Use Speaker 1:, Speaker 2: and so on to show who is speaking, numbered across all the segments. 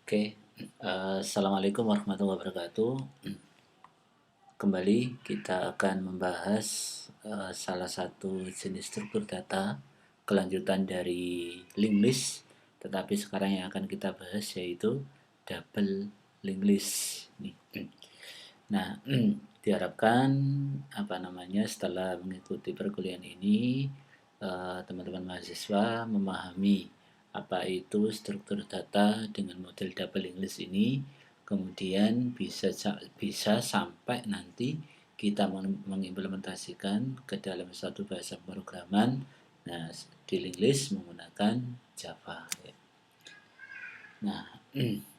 Speaker 1: Oke, assalamualaikum warahmatullahi wabarakatuh. Kembali kita akan membahas salah satu jenis struktur data, kelanjutan dari linked list. Tetapi sekarang yang akan kita bahas yaitu double linked list. Nah, diharapkan setelah mengikuti perkuliahan ini teman-teman mahasiswa memahami apa itu struktur data dengan model double linked list ini, kemudian bisa sampai nanti kita mengimplementasikan ke dalam satu bahasa pemrograman, nah, di linked list menggunakan Java. Nah,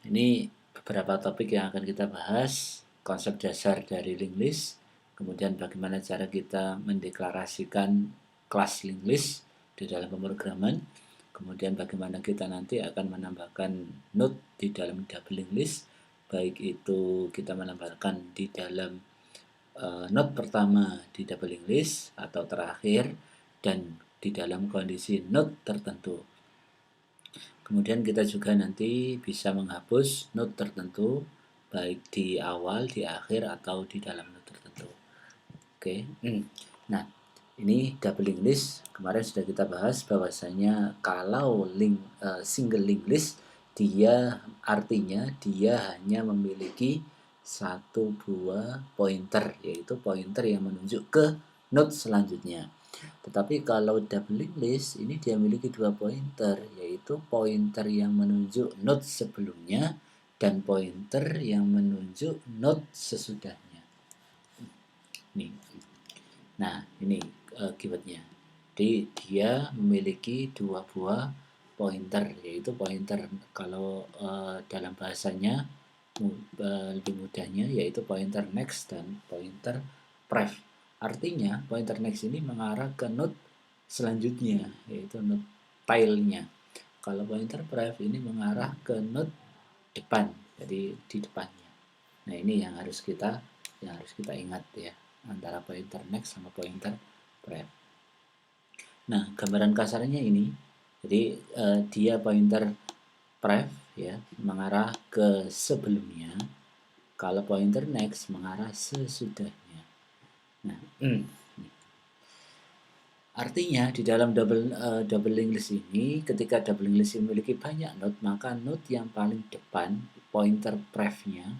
Speaker 1: ini beberapa topik yang akan kita bahas: konsep dasar dari linked list, kemudian bagaimana cara kita mendeklarasikan kelas linked list di dalam pemrograman, kemudian bagaimana kita nanti akan menambahkan node di dalam double linked list, baik itu kita menambahkan di dalam node pertama di double linked list atau terakhir, dan di dalam kondisi node tertentu. Kemudian kita juga nanti bisa menghapus node tertentu baik di awal, di akhir, atau di dalam node tertentu. Oke. Nah, ini double linked list kemarin sudah kita bahas bahwasanya kalau single linked list, dia artinya dia hanya memiliki satu buah pointer, yaitu pointer yang menunjuk ke node selanjutnya. Tetapi kalau double linked list ini dia memiliki dua pointer, yaitu pointer yang menunjuk node sebelumnya dan pointer yang menunjuk node sesudahnya. Nih. Nah, ini keywordnya. Jadi dia memiliki dua buah pointer, yaitu pointer kalau dalam bahasanya lebih mudahnya yaitu pointer next dan pointer pref. Artinya pointer next ini mengarah ke node selanjutnya, yaitu node tailnya. Kalau pointer pref ini mengarah ke node depan, jadi di depannya. Nah, ini yang harus kita ingat ya, antara pointer next sama pointer pref. Nah, gambaran kasarnya ini, jadi dia pointer pref ya mengarah ke sebelumnya, kalau pointer next mengarah sesudahnya. Nah, artinya di dalam double linked list ini, ketika double linked list memiliki banyak node, maka node yang paling depan pointer prefnya,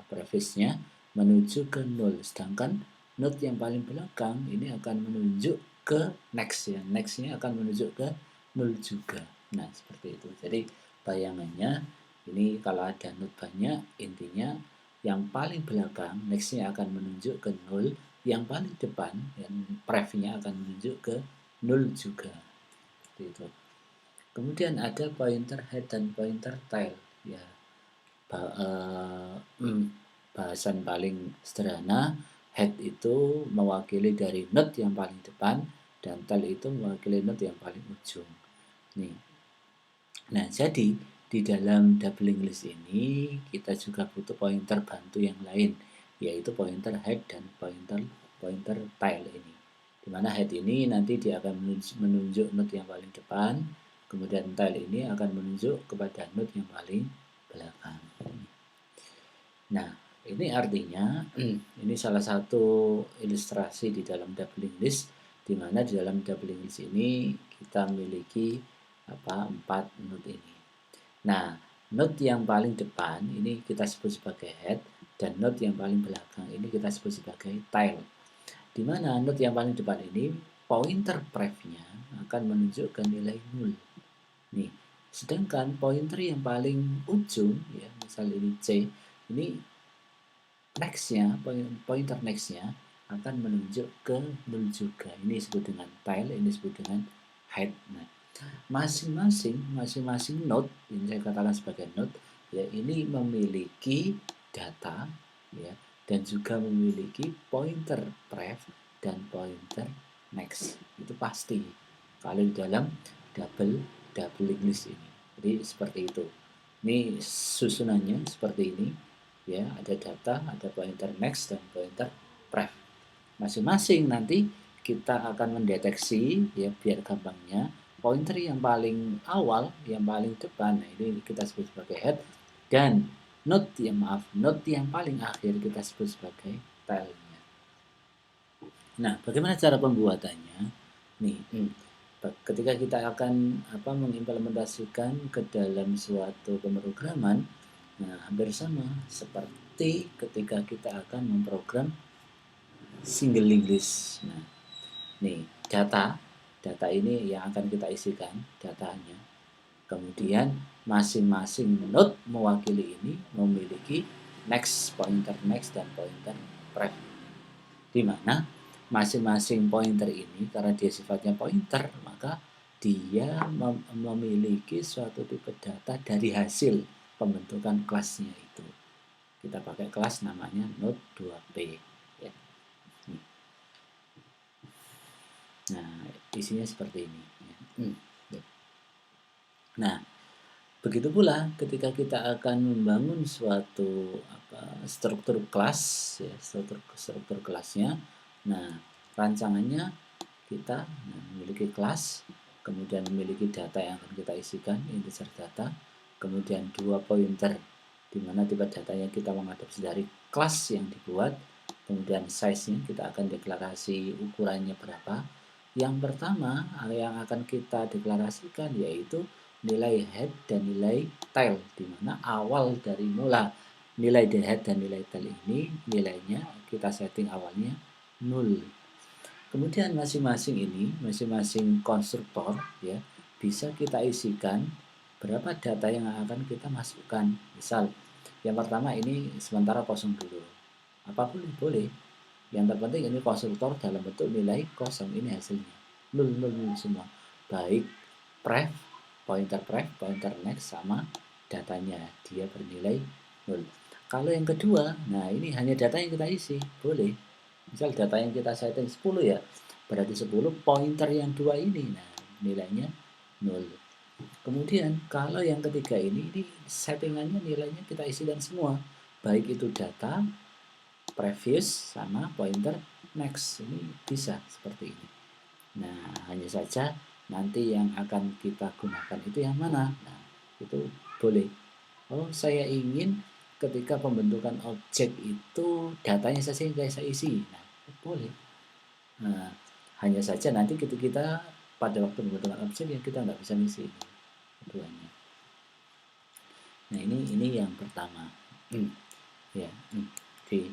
Speaker 1: prefixnya menuju ke 0, sedangkan node yang paling belakang ini akan menunjuk ke next ya, nextnya akan menunjuk ke 0 juga. Nah, seperti itu. Jadi bayangannya ini kalau ada node banyak, intinya yang paling belakang nextnya akan menunjuk ke 0, yang paling depan yang prefnya akan menunjuk ke 0 juga. Seperti itu. Kemudian ada pointer head dan pointer tail ya. Bahasan paling sederhana, head itu mewakili dari node yang paling depan dan tail itu mewakili node yang paling ujung. Nih. Nah, jadi di dalam double linked list ini kita juga butuh pointer bantu yang lain, yaitu pointer head dan pointer tail ini. Dimana head ini nanti dia akan menunjuk node yang paling depan, kemudian tail ini akan menunjuk kepada node yang paling belakang. Nah, ini artinya ini salah satu ilustrasi di dalam double linked list, di mana di dalam double linked list ini kita memiliki 4 node ini. Nah, node yang paling depan ini kita sebut sebagai head, dan node yang paling belakang ini kita sebut sebagai tail. Di mana node yang paling depan ini pointer prefnya akan menunjukkan nilai 0. Nih, sedangkan pointer yang paling ujung ya, misal ini C, ini nextnya, pointer nextnya akan menunjuk ke 0 juga. Ini disebut dengan tail, ini disebut dengan head. Nah, masing-masing node yang saya katakan sebagai node ya, ini memiliki data ya, dan juga memiliki pointer pref dan pointer next. Itu pasti kalau di dalam double linked list ini. Jadi seperti itu. Ini susunannya seperti ini ya, ada data, ada pointer next dan pointer pref. Masing-masing nanti kita akan mendeteksi ya, biar gampangnya, pointer yang paling awal, yang paling depan, nah ini kita sebut sebagai head, Dan node yang paling akhir kita sebut sebagai tailnya. Nah, bagaimana cara pembuatannya? Nih, ketika kita akan mengimplementasikan ke dalam suatu pemrograman, nah hampir sama seperti ketika kita akan memprogram single linked list. Nah, nih data ini yang akan kita isikan datanya. Kemudian masing-masing node mewakili ini memiliki next, pointer next, dan pointer pref. Di mana masing-masing pointer ini karena dia sifatnya pointer, maka dia memiliki suatu tipe data dari hasil pembentukan kelasnya itu. Kita pakai kelas namanya node 2P ya. Nah, isinya seperti ini ya. Nah, begitu pula ketika kita akan membangun suatu struktur kelas ya, struktur kelasnya. Nah, rancangannya kita memiliki kelas, kemudian memiliki data yang akan kita isikan, integer data, kemudian 2 pointer di mana tipe datanya kita mengadopsi dari kelas yang dibuat, kemudian size-nya kita akan deklarasi ukurannya berapa. Yang pertama yang akan kita deklarasikan yaitu nilai head dan nilai tail, di mana awal dari mula nilai head dan nilai tail ini nilainya kita setting awalnya 0. Kemudian masing-masing konstruktor ya bisa kita isikan berapa data yang akan kita masukkan. Misal yang pertama ini sementara kosong dulu. Apapun boleh. Yang terpenting ini konstruktor dalam bentuk nilai kosong, ini hasilnya 0 semua. Baik pointer next sama datanya dia bernilai 0. Kalau yang kedua, nah ini hanya data yang kita isi, boleh. Misal data yang kita setting 10 ya, berarti 10 pointer yang dua ini, nah nilainya 0. Kemudian kalau yang ketiga ini settingannya nilainya kita isikan semua, baik itu data, previous, sama pointer next, ini bisa seperti ini. Nah, hanya saja nanti yang akan kita gunakan itu yang mana? Nah, itu boleh. Oh, saya ingin ketika pembentukan objek itu datanya saja yang saya isi. Nah, boleh. Nah, hanya saja nanti kita pada waktu pembentukan objek yang kita nggak bisa ngisi keduanya. Nah, ini yang pertama. Ya, oke.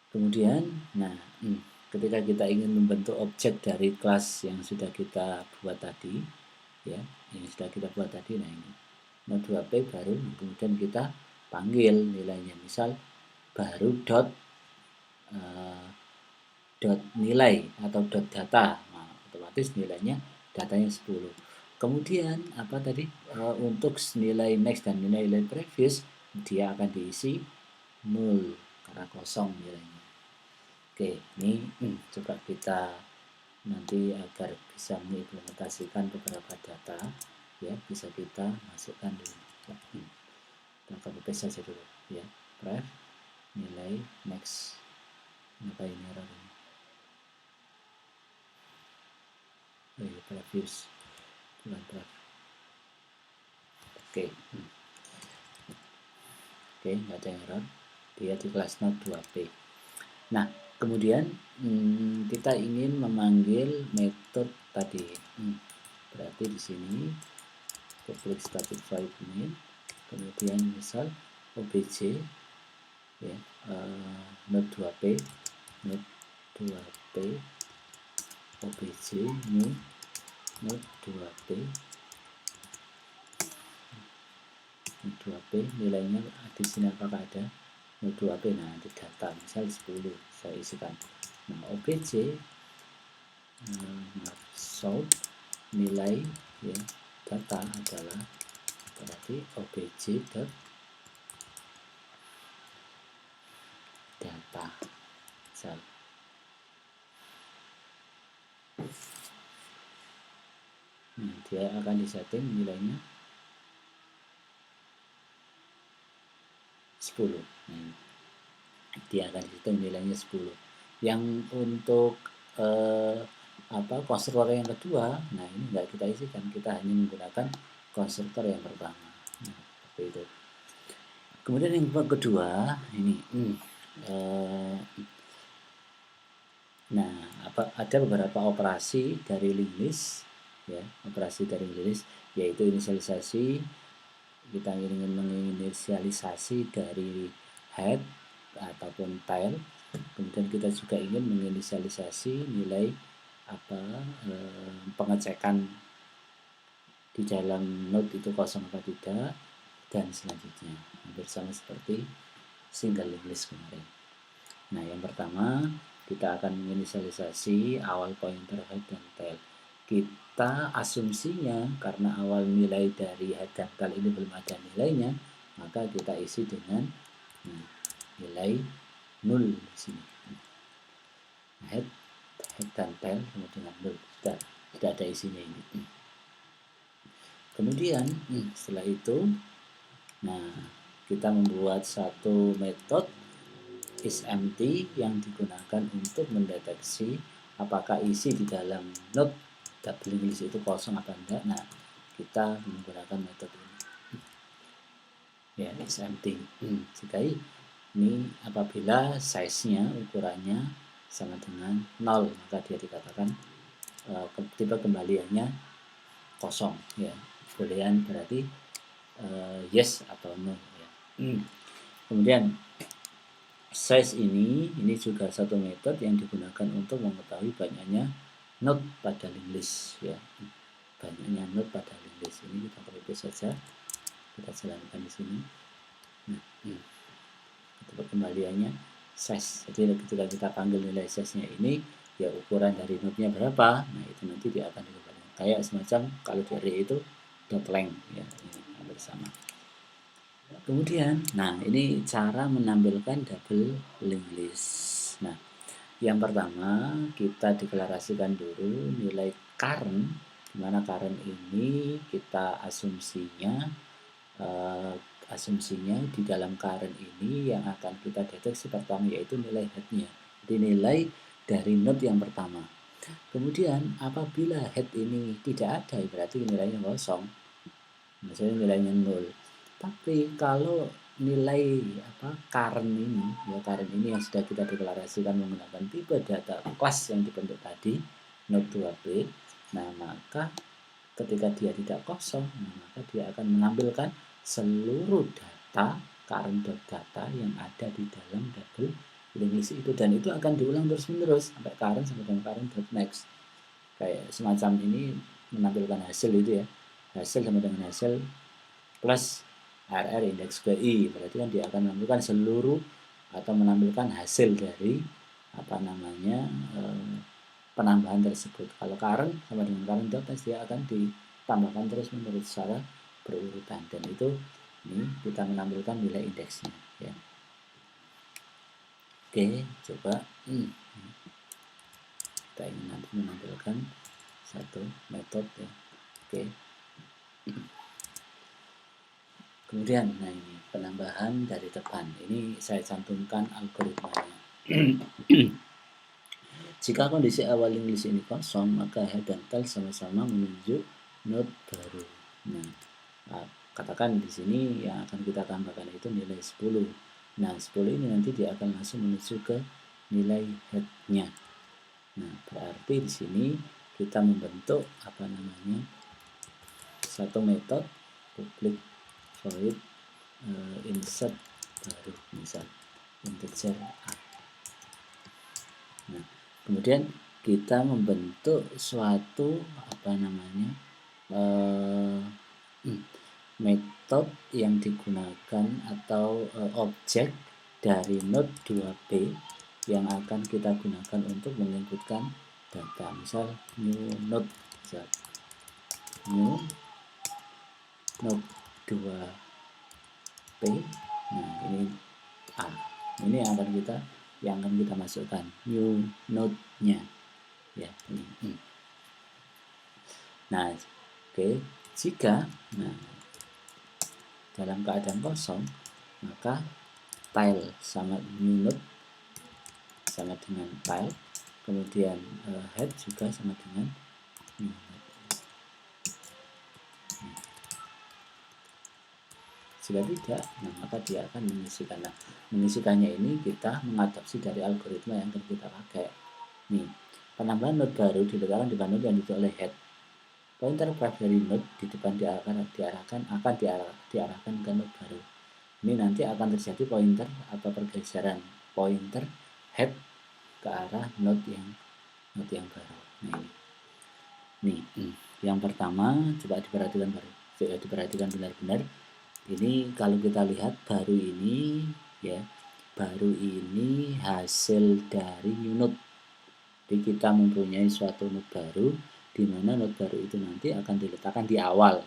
Speaker 1: Kemudian, nah, ketika kita ingin membentuk objek dari kelas yang sudah kita buat tadi, ya, nah ini node 2P baru, kemudian kita panggil nilainya, misal baru dot nilai atau dot data, nah, otomatis nilainya datanya 10. Kemudian untuk nilai next dan nilai previous dia akan diisi 0 karena kosong nilainya. Oke, ini coba kita nanti agar bisa mengimplementasikan beberapa data ya, bisa kita masukkan dulu. Kita copy paste saja dulu ya. Pref nilai next. Apa ini error ini? Previous bukan pref. Oke, nggak ada error. Dia di kelas node 2P. Nah, kemudian kita ingin memanggil metode tadi. Berarti di sini public static void main, kemudian misal obj ya, node 2P obj new node 2P nilainya di sini apakah ada node 2P. Nah, di data misal 10 saya isikan. Nah, obj sort nilai ya data adalah berarti obj dot data misal. Nah, dia akan disetting nilainya 10. Nah, dia akan disetting nilainya 10. Yang untuk konstruktor yang kedua, nah ini nggak kita isikan, kita hanya menggunakan konstruktor yang pertama. Nah, seperti itu. Kemudian yang kedua ini, nah ada beberapa operasi dari link list, ya, operasi dari link list yaitu inisialisasi. Kita ingin menginisialisasi dari head ataupun tail. Kemudian kita juga ingin menginisialisasi nilai pengecekan di dalam node itu kosong apa tidak, dan selanjutnya hampir sama seperti single link list kemarin. Nah, yang pertama kita akan menginisialisasi awal pointer head dan tail. Kita asumsinya karena awal nilai dari head dan tail ini belum ada nilainya, maka kita isi dengan nilai 0 di sini. Head dan tail sama dengan 0. Tidak ada isinya ini. Kemudian setelah itu, kita membuat satu metode isEmpty yang digunakan untuk mendeteksi apakah isi di dalam node double list itu kosong apa enggak. Nah, kita menggunakan metode ini, ya, isEmpty. Jika ini apabila size-nya, ukurannya sama dengan 0, maka dia dikatakan tipe kembaliannya kosong, ya. Boolean berarti yes atau no, ya. Kemudian size ini juga satu metode yang digunakan untuk mengetahui banyaknya node pada link list, ya. Banyaknya node pada link list ini kita copy saja, kita jalankan di sini. Kembaliannya size. Jadi ketika kita panggil nilai size-nya ini, ya ukuran dari node-nya berapa, nah itu nanti dia akan dikembalikan. Kayak semacam kalau di array itu dot length, ya, ini hampir sama. Kemudian, ini cara menampilkan double linked list. Nah, yang pertama kita deklarasikan dulu nilai current, di mana current ini kita asumsinya di dalam current ini yang akan kita deteksi pertama yaitu nilai head-nya. Jadi nilai dari node yang pertama. Kemudian apabila head ini tidak ada, berarti nilainya kosong. Maksudnya nilainya 0. Tapi kalau nilai current ini, ya current ini yang sudah kita deklarasikan menggunakan tipe data kelas yang dibentuk tadi, node 2b, nah maka ketika dia tidak kosong, maka dia akan menampilkan seluruh data current data yang ada di dalam double linked list itu, dan itu akan diulang terus menerus sampai current sampai dengan current.next. Kayak semacam ini menampilkan hasil itu, ya, hasil sama dengan hasil plus RR indeks ke I, berarti kan dia akan menampilkan seluruh atau menampilkan hasil dari penambahan tersebut. Kalau current sama dengan current dot, dia akan ditambahkan terus menerus secara berurutan, dan itu ini kita menampilkan nilai indeksnya, ya. Oke, coba kita ingin nanti menampilkan satu metode, ya. Oke. Kemudian, ini penambahan dari depan. Ini saya cantumkan algoritmanya. Jika kondisi awal link list ini kosong, maka head dan tail sama-sama menunjuk node baru. Nah, katakan di sini yang akan kita tambahkan itu nilai 10. Nah, 10 ini nanti dia akan langsung menuju ke nilai head-nya. Nah, berarti di sini kita membentuk satu metode public void insert baru, misal integer a. Nah, kemudian kita membentuk suatu metode yang digunakan atau objek dari node 2b yang akan kita gunakan untuk menginputkan data, misal new node, misal new node 2p. Nah, ini a, ini yang akan kita masukkan new node-nya, ya, ini. Nah, oke, jika dalam keadaan kosong, maka tile sama new node sama dengan tile, kemudian head juga sama dengan new node. Jika tidak, nah maka dia akan mengisikan. Nah, mengisikannya ini kita mengadopsi dari algoritma yang akan kita pakai. Nih, penambahan node baru diletakkan di depan node yang ditunjuk oleh head. Pointer pref dari node di depan diarahkan ke node baru. Ini nanti akan terjadi pointer atau pergeseran pointer head ke arah node yang baru. Nah, ini. Yang pertama coba diperhatikan benar-benar. Ini kalau kita lihat baru ini ya, baru ini hasil dari new node. Jadi kita mempunyai suatu node baru, di mana node baru itu nanti akan diletakkan di awal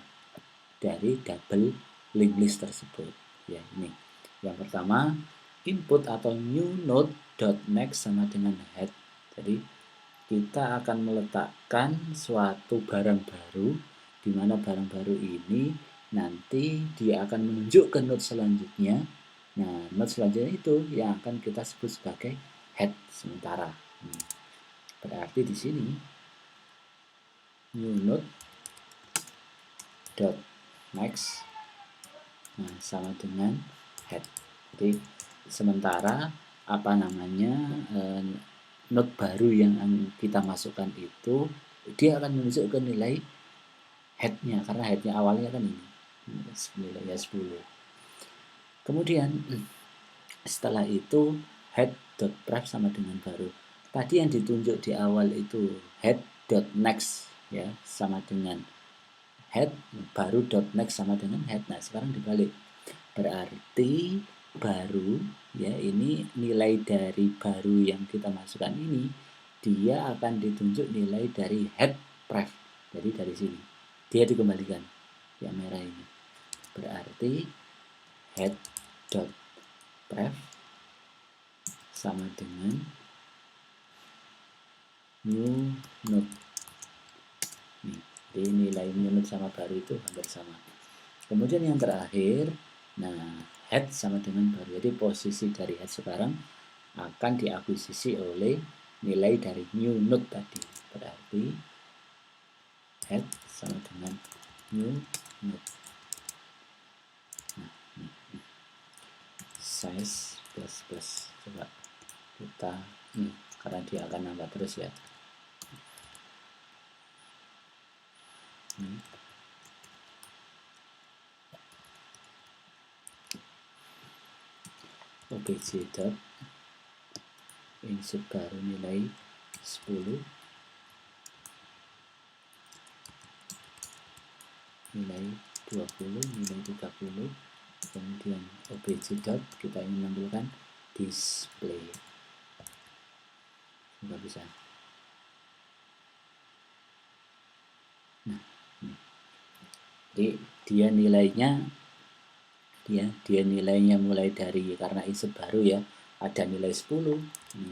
Speaker 1: dari double linked list tersebut. Ya, ini. Yang pertama, input atau new node dot next sama dengan head. Jadi kita akan meletakkan suatu barang baru, di mana barang baru ini nanti dia akan menunjuk ke node selanjutnya. Nah, node selanjutnya itu yang akan kita sebut sebagai head sementara. Berarti di sini new node dot next sama dengan head. Jadi sementara apa namanya node baru yang kita masukkan itu dia akan menunjuk ke nilai headnya, karena headnya awalnya kan ini nilainya 10. Kemudian setelah itu head dot pref sama dengan baru. Tadi yang ditunjuk di awal itu head dot next ya sama dengan head, baru dot next sama dengan head. Nah, sekarang dibalik. Berarti baru ya, ini nilai dari baru yang kita masukkan ini dia akan ditunjuk nilai dari head pref. Jadi dari sini dia dikembalikan yang merah ini. Berarti head dot pref sama dengan new node. Jadi nilai new node sama baru itu hampir sama. Kemudian yang terakhir, nah head sama dengan baru. Jadi posisi dari head sekarang akan diakuisisi oleh nilai dari new node tadi. Berarti head sama dengan new node. Nah, size plus. Coba kita karena dia akan nambah terus ya. Obj dot insert baru nilai 10, nilai 20, nilai 30. Kemudian obj dot kita ingin menampilkan display. Nggak bisa. Nah, jadi dia nilainya mulai dari, karena insert baru ya, ada nilai 10.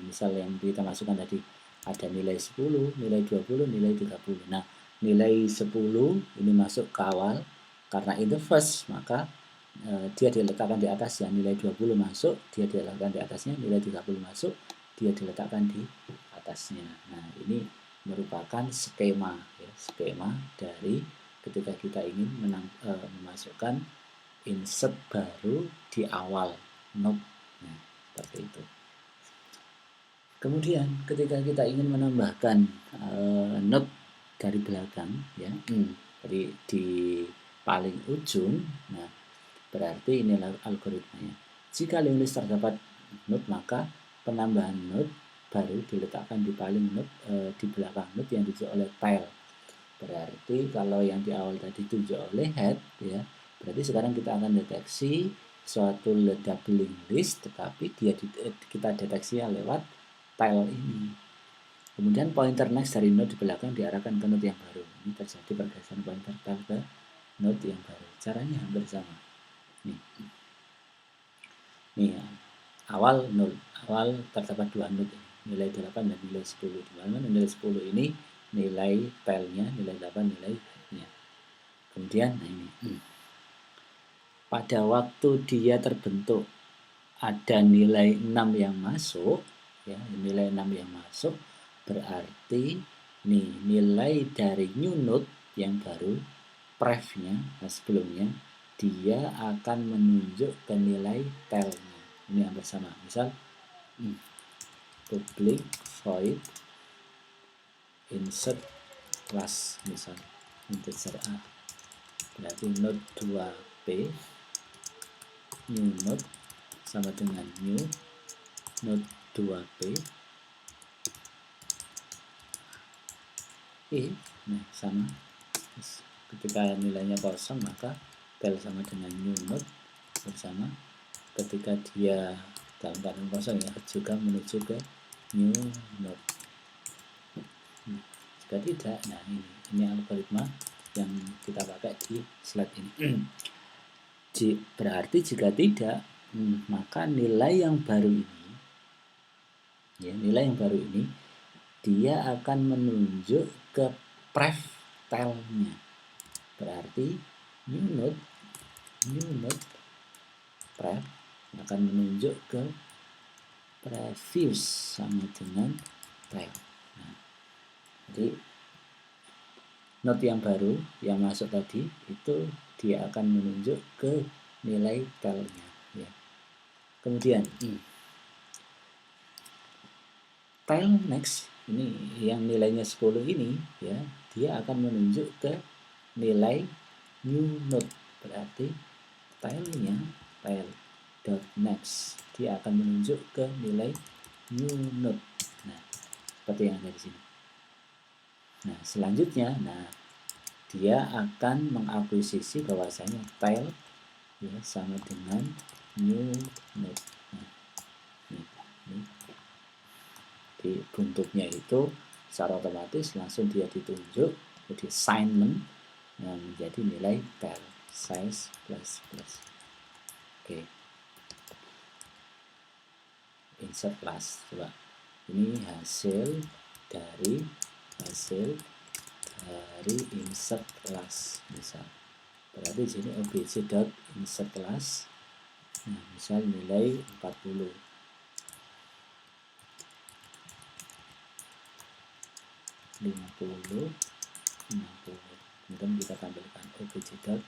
Speaker 1: Misal yang kita masukkan tadi ada nilai 10, nilai 20, nilai 30. Nah, nilai 10 ini masuk ke awal karena in the first, maka dia diletakkan di atas ya. Nilai 20 masuk, dia diletakkan di atasnya. Nilai 30 masuk, dia diletakkan di atasnya. Nah, ini merupakan skema ya, skema dari ketika kita ingin memasukkan insert baru di awal node. Nah, seperti itu. Kemudian ketika kita ingin menambahkan node dari belakang ya, dari di paling ujung, nah berarti inilah algoritmanya. Jika linked list terdapat node, maka penambahan node baru diletakkan di paling node di belakang node yang ditunjuk oleh tail. Berarti kalau yang di awal tadi ditunjuk oleh head ya, berarti sekarang kita akan deteksi suatu double linked list, tetapi kita deteksinya lewat tail ini. Kemudian pointer next dari node di belakang diarahkan ke node yang baru. Ini terjadi pergeseran pointer tail ke node yang baru. Caranya hampir sama. Nih ya, awal terdapat dua node, nilai 8 dan nilai 10. Di mana nilai 10 ini nilai tailnya, nilai 8 nilai headnya. Kemudian nah ini pada waktu dia terbentuk ada nilai 6 yang masuk ya, nilai 6 yang masuk berarti nih nilai dari new node yang baru prefnya sebelumnya dia akan menunjuk ke nilai telnya. Ini yang bersama. Misal public void insert class, misal integer A, berarti node 2p new node sama dengan new node 2p nah sama. Ketika nilainya kosong maka tel sama dengan new node bersama. Ketika dia dalam keadaan kosong ya juga menuju ke new node. Jika tidak, nah ini algoritma yang kita pakai di slide ini. Berarti jika tidak, maka nilai yang baru ini dia akan menunjuk ke pref telnya. Berarti new node pref akan menunjuk ke previous sama dengan tel. Nah, jadi node yang baru yang masuk tadi itu dia akan menunjuk ke nilai telnya ya. Kemudian tel next ini yang nilainya 10 ini ya, dia akan menunjuk ke nilai new node. Berarti tel dot next dia akan menunjuk ke nilai new node. Nah, seperti yang ada di sini. Nah, selanjutnya dia akan mengakuisisi bahwasanya tel ya sama dengan new node. Nah, ini di bentuknya itu secara otomatis langsung dia ditunjuk jadi assignment yang menjadi nilai tel size plus. Oke. Insert class. Coba. Ini hasil dari insert class misal. Berarti di sini obj.insert class. Nah, misal nilai 40. 50, 60. Kemudian kita tampilkan obj.display.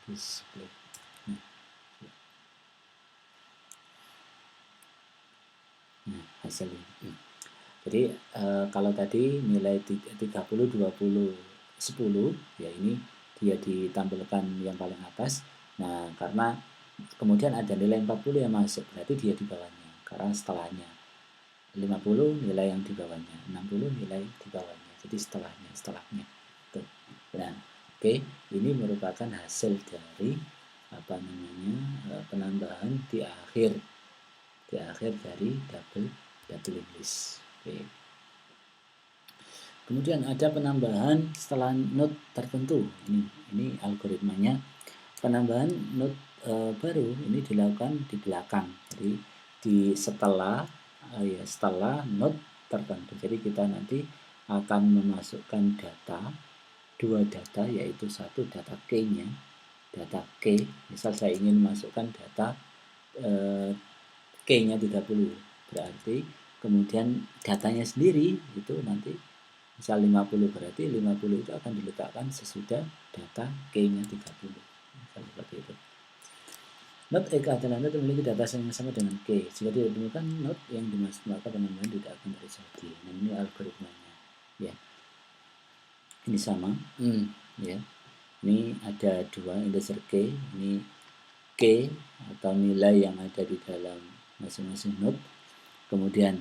Speaker 1: Display. Nah, hasilnya. Jadi kalau tadi nilai 30, 20, 10 ya ini dia ditampilkan yang paling atas. Nah, karena kemudian ada nilai 40 yang masuk, berarti dia di bawahnya. Karena setelahnya 50 nilai yang di bawahnya, 60 nilai di bawahnya. Jadi setelahnya. Tuh. Nah, oke, ini merupakan hasil dari penambahan di akhir dari double English. Oke. Kemudian ada penambahan setelah node tertentu. Ini algoritmanya. Penambahan node baru ini dilakukan di belakang. Jadi setelah node tertentu. Jadi kita nanti akan memasukkan dua data, yaitu satu data key-nya, data key. Misal saya ingin masukkan data key-nya 30. Berarti kemudian datanya sendiri itu nanti misal 50, berarti 50 itu akan diletakkan sesudah data key-nya 30. Misal seperti itu. Node EK adalah node memiliki data yang sama dengan K. Jika tidak ditemukan node yang dimaksud, maka penambahan tidak akan terjadi. Nah, ini algoritmanya. Ya. Ini sama. Ya. Ini ada dua integer K. Ini K atau nilai yang ada di dalam masing-masing node. Kemudian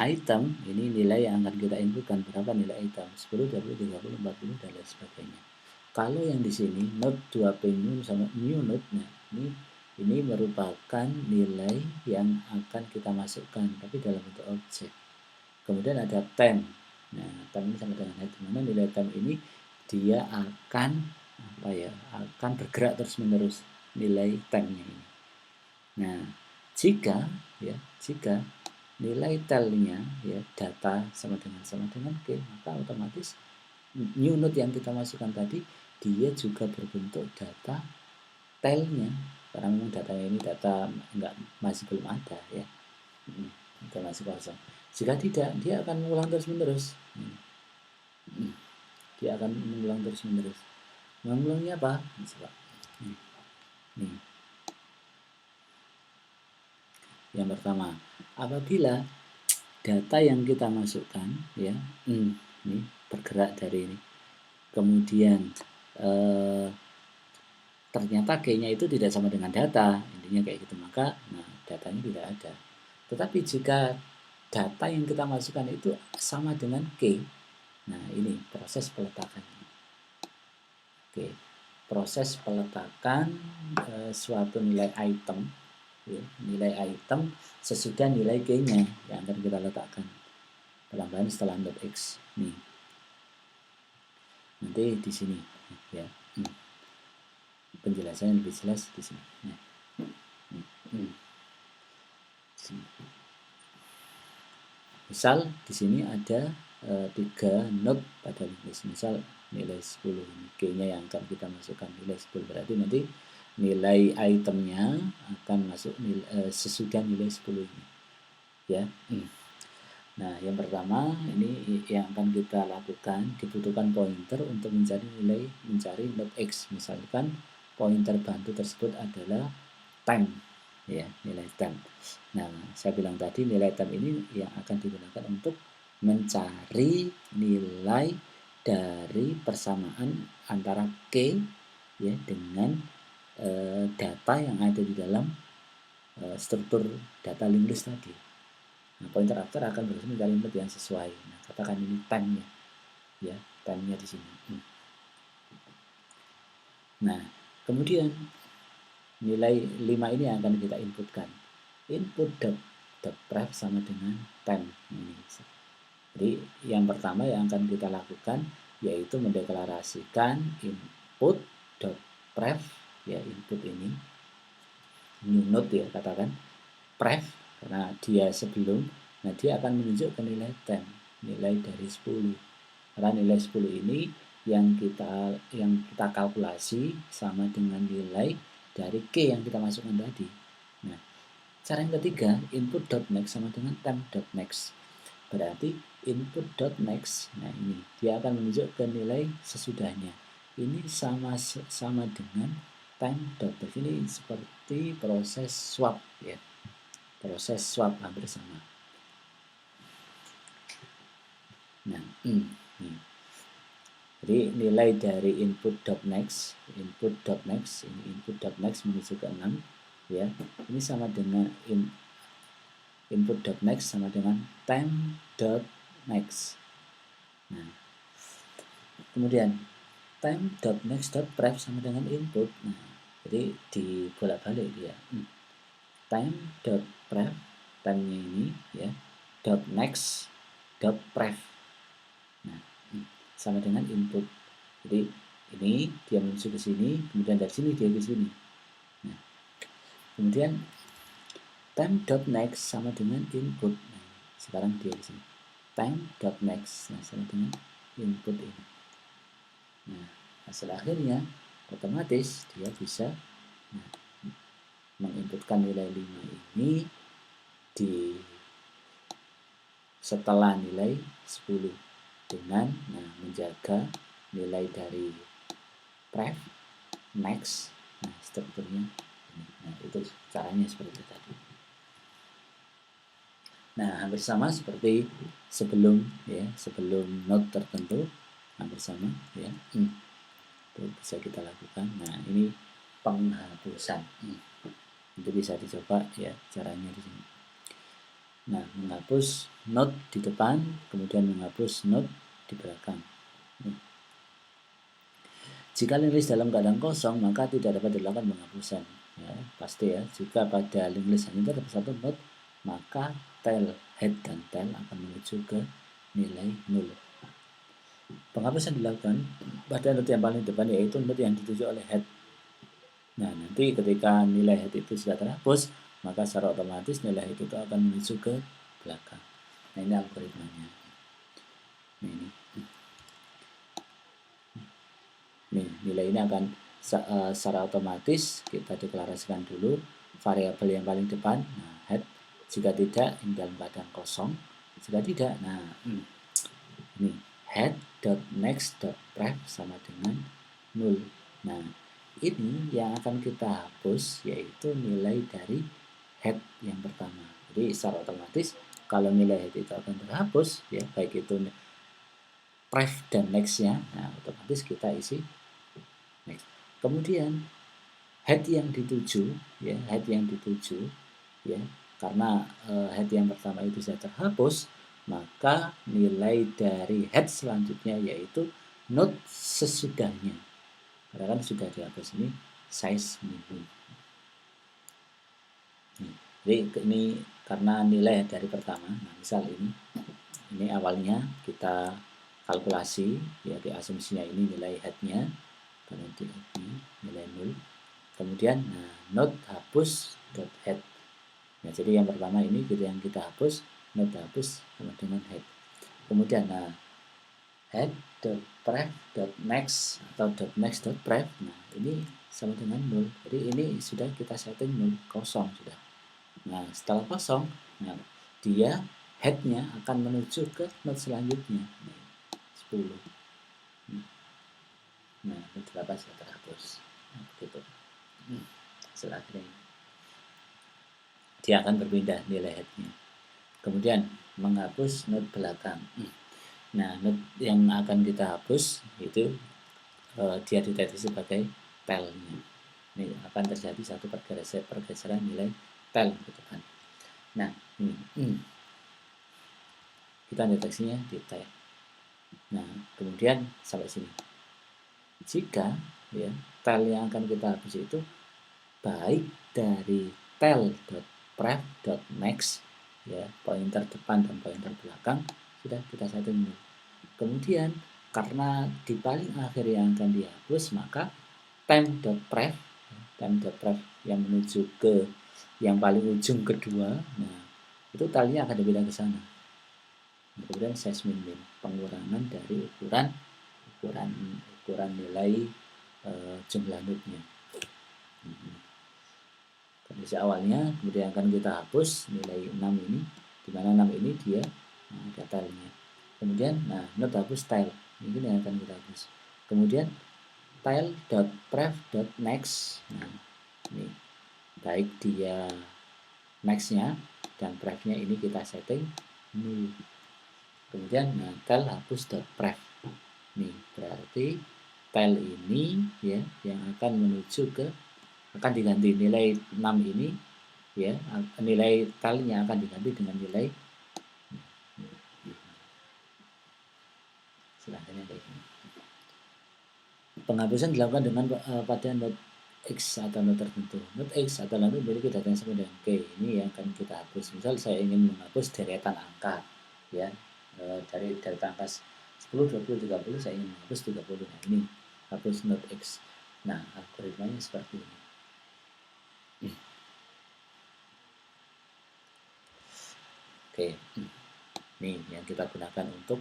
Speaker 1: item, ini nilai yang akan kita inputkan. Berapa nilai item? 10, 20, 30, 40, dan lain sebagainya. Kalau yang di sini node 2p new sama new node, nah ini merupakan nilai yang akan kita masukkan, tapi dalam bentuk objek. Kemudian ada temp. Nah, temp ini sama dengan head, dimana nilai temp ini dia akan akan bergerak terus menerus nilai tempnya ini. Nah, jika nilai telnya ya data sama dengan K, maka otomatis new node yang kita masukkan tadi dia juga berbentuk data telnya, karena memang datanya ini masih belum ada ya, masih kosong. Jika tidak, dia akan mengulang terus menerus. dia akan mengulang terus menerus. Mengulangnya apa? Coba. Nih. Yang pertama, apabila data yang kita masukkan ya, ini bergerak dari ini, kemudian ternyata key-nya itu tidak sama dengan data, intinya kayak gitu, maka datanya tidak ada. Tetapi jika data yang kita masukkan itu sama dengan key, nah ini proses peletakannya. Oke, proses peletakan suatu nilai item, ya, nilai item sesudah nilai key-nya yang akan kita letakkan pelan-pelan setelah .x nih. Nanti di sini ya. Penjelasannya lebih jelas di sini. Nah. Misal di sini ada 3 node pada list. Misal nilai 10 ini K-nya yang akan kita masukkan nilai 10, berarti nanti nilai itemnya akan masuk sesudah nilai 10 ini ya. Nah, yang pertama ini yang akan kita lakukan, dibutuhkan pointer untuk mencari node x. Misalkan pointer bantu tersebut adalah time ya, nilai time. Nah, saya bilang tadi nilai time ini yang akan digunakan untuk mencari nilai dari persamaan antara k ya dengan data yang ada di dalam struktur data linked list tadi. Nah, pointer after akan berusaha mencari input yang sesuai. Nah, katakan ini time-nya, ya, time-nya di sini. Nah, kemudian nilai 5 ini akan kita inputkan. Input dot pref sama dengan time ini. Jadi yang pertama yang akan kita lakukan yaitu mendeklarasikan input dot pref, ya, input ini new node ya, katakan pref karena dia sebelum, nah dia akan menunjuk ke nilai 10, nilai dari 10. Karena nilai 10 ini yang kita kalkulasi sama dengan nilai dari K yang kita masukkan tadi. Nah, cara yang ketiga, input.next sama dengan temp.next. Berarti input.next, nah ini dia akan menunjuk ke nilai sesudahnya. Ini sama dengan time.next. Ini seperti proses swap ya. Proses swap hampir sama. Nah, jadi nilai dari input.next ini input.next menuju ke 6 ya. Ini sama dengan input.next sama dengan time.next. Nah, kemudian time.next.pref sama dengan input. Nah, jadi dibolak-balik dia. Time.pref, time-nya ini ya, .next .pref. Nah, sama dengan input. Jadi ini dia menuju ke sini, kemudian dari sini dia ke sini. Nah, kemudian time.next sama dengan input. Nah, sekarang dia ke sini. Time.next, nah, sama dengan input ini. Nah, hasil akhirnya otomatis dia bisa menginputkan nilai 5 ini di setelah nilai 10 dengan menjaga nilai dari pref, next, nah strukturnya ini. Nah, itu caranya seperti itu tadi. Nah, hampir sama seperti sebelum ya, sebelum node tertentu hampir sama ya. Itu bisa kita lakukan. Nah, ini penghapusan. Itu bisa dicoba ya caranya di sini. Nah, menghapus node di depan, kemudian menghapus node di belakang. Jika link list dalam keadaan kosong, maka tidak dapat dilakukan penghapusan. Ya, pasti ya. Jika pada link list hanya terdapat satu node, maka tail, head dan tail akan menuju ke nilai 0. Penghapusan dilakukan pada node yang paling depan, yaitu node yang dituju oleh head. Nah, nanti ketika nilai head itu sudah terhapus, maka secara otomatis nilai head itu akan menuju ke belakang. Nah, ini algoritmanya. Nih, nilai ini akan secara otomatis kita deklarasikan dulu variabel yang paling depan, nah, head. Jika tidak, ini dalam keadaan kosong. Jika tidak, nah ini head.next.pref sama dengan 0. Nah, ini yang akan kita hapus yaitu nilai dari head yang pertama. Jadi secara otomatis kalau nilai head itu akan terhapus, ya baik itu pref dan next-nya, nah otomatis kita isi next. Kemudian head yang dituju, ya head yang dituju, ya karena head yang pertama itu sudah terhapus, maka nilai dari head selanjutnya yaitu node sesudahnya. Karena kan sudah dihapus ini size minimum. Jadi ini karena nilai dari pertama, nah misal ini awalnya kita kalkulasi, ya di asumsinya ini nilai headnya, karena ini nilai 0. Kemudian nah, node hapus dot head. Nah, jadi yang pertama ini yang kita hapus, node hapus sama dengan head. Kemudian nah head dot pref dot next atau dot next dot pref, nah ini sama dengan 0. Jadi ini sudah kita setting 0, kosong sudah. Nah, setelah kosong, nah dia headnya akan menuju ke node selanjutnya, 10. Nah, node berapa sudah terhapus. Nah, begitu. Selanjutnya dia akan berpindah nilai headnya. Kemudian menghapus node belakang. Nah, node yang akan kita hapus itu dia deteksi sebagai tailnya. Ini akan terjadi satu pergeseran nilai tail gitu kan. Nah, kita deteksinya di tail. Nah, kemudian sampai sini. Jika ya tail yang akan kita hapus itu baik dari tail.pref.next, ya pointer depan dan pointer belakang sudah kita setting. Kemudian karena di paling akhir yang akan dihapus, maka time.pref yang menuju ke yang paling ujung kedua, nah itu talinya akan dipindah ke sana. Kemudian size min pengurangan dari ukuran nilai jumlah node-nya. Kondisi awalnya, kemudian akan kita hapus nilai 6 ini, di mana 6 ini dia ada tailnya. Kemudian nah node hapus tail, ini yang akan kita hapus. Kemudian tail.pref.next, nah ini baik dia next-nya dan pref-nya ini kita setting 0. Kemudian nah tail hapus.pref. Nih, berarti tail ini ya yang akan menuju ke akan diganti nilai 6 ini, ya nilai tailnya akan diganti dengan nilai selanjutnya kayak gini. Penghapusan dilakukan dengan pada node X atau node tertentu. Node X atau node memiliki data yang sama dengan K. Ini yang akan kita hapus. Misal saya ingin menghapus deretan angka, ya dari deretan angka 10, 20, 30 saya ingin menghapus 30. Nah ini hapus node X. Nah algoritmanya seperti ini. Oke, ini yang kita gunakan untuk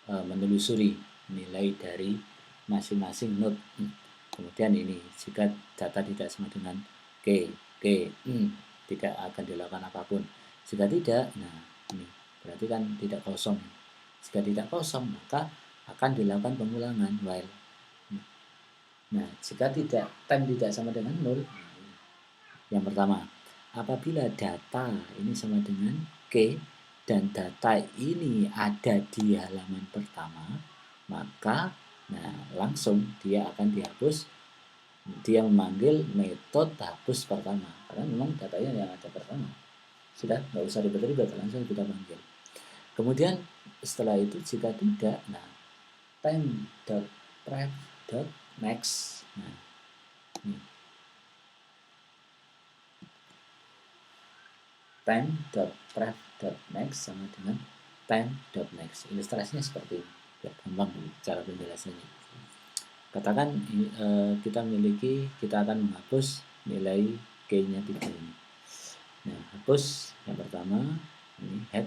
Speaker 1: menelusuri nilai dari masing-masing node. Kemudian ini jika data tidak sama dengan tidak akan dilakukan apapun. Jika tidak, nah ini berarti kan tidak kosong. Jika tidak kosong, maka akan dilakukan pengulangan while. Nah, jika time tidak sama dengan 0, yang pertama, apabila data ini sama dengan K dan data ini ada di halaman pertama, maka nah langsung dia akan dihapus. Dia memanggil metode hapus pertama karena memang datanya yang ada pertama. Sudah, nggak usah ribet-ribet, langsung kita panggil. Kemudian setelah itu jika tidak, nah time.pref.next, nah ini time.pref.next sama dengan time.next. Ilustrasinya seperti ini, biar gampang cara penjelasannya. Katakan kita akan menghapus nilai K-nya 3 ini. Nah, hapus yang pertama ini head,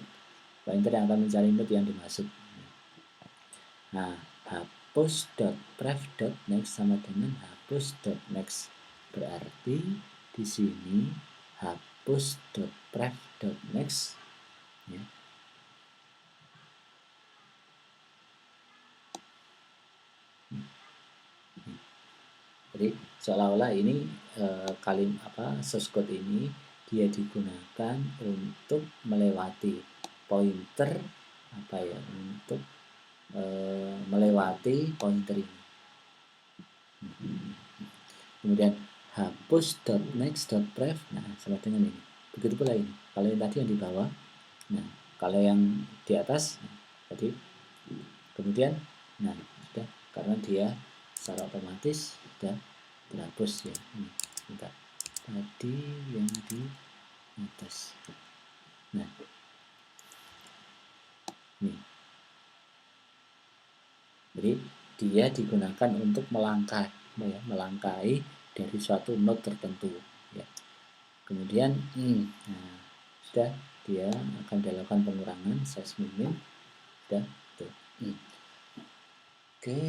Speaker 1: pointer yang akan mencari node yang dimaksud. Nah, hapus.pref.next sama dengan hapus.next. Berarti di sini hapus.pref.next, ya. Jadi seolah-olah ini source code ini dia digunakan untuk melewati pointer untuk melewati pointer ini. Kemudian hapus .next.pref, nah sama dengan ini. Begitu pula ini. Kalau yang tadi yang di bawah, nah kalau yang di atas, tadi kemudian, nah sudah, karena dia secara otomatis sudah terhapus ya. Ini, bentar. Tadi yang di atas. Nah, ini. Jadi dia digunakan untuk melangkahi dari suatu node tertentu. Ya. Kemudian, nah, sudah dia akan dilakukan pengurangan size minim. Sudah, tuh. Oke,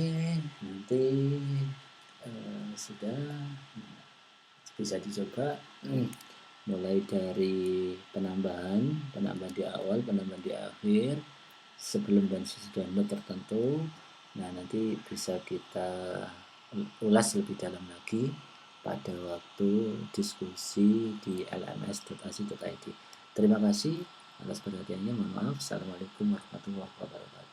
Speaker 1: nanti sudah bisa dicoba. Mulai dari penambahan di awal, penambahan di akhir, sebelum dan sesudah node tertentu. Nah, nanti bisa kita ulas lebih dalam lagi pada waktu diskusi di lms.ac.id. Terima kasih atas perhatiannya. Mohon maaf. Assalamualaikum warahmatullahi wabarakatuh.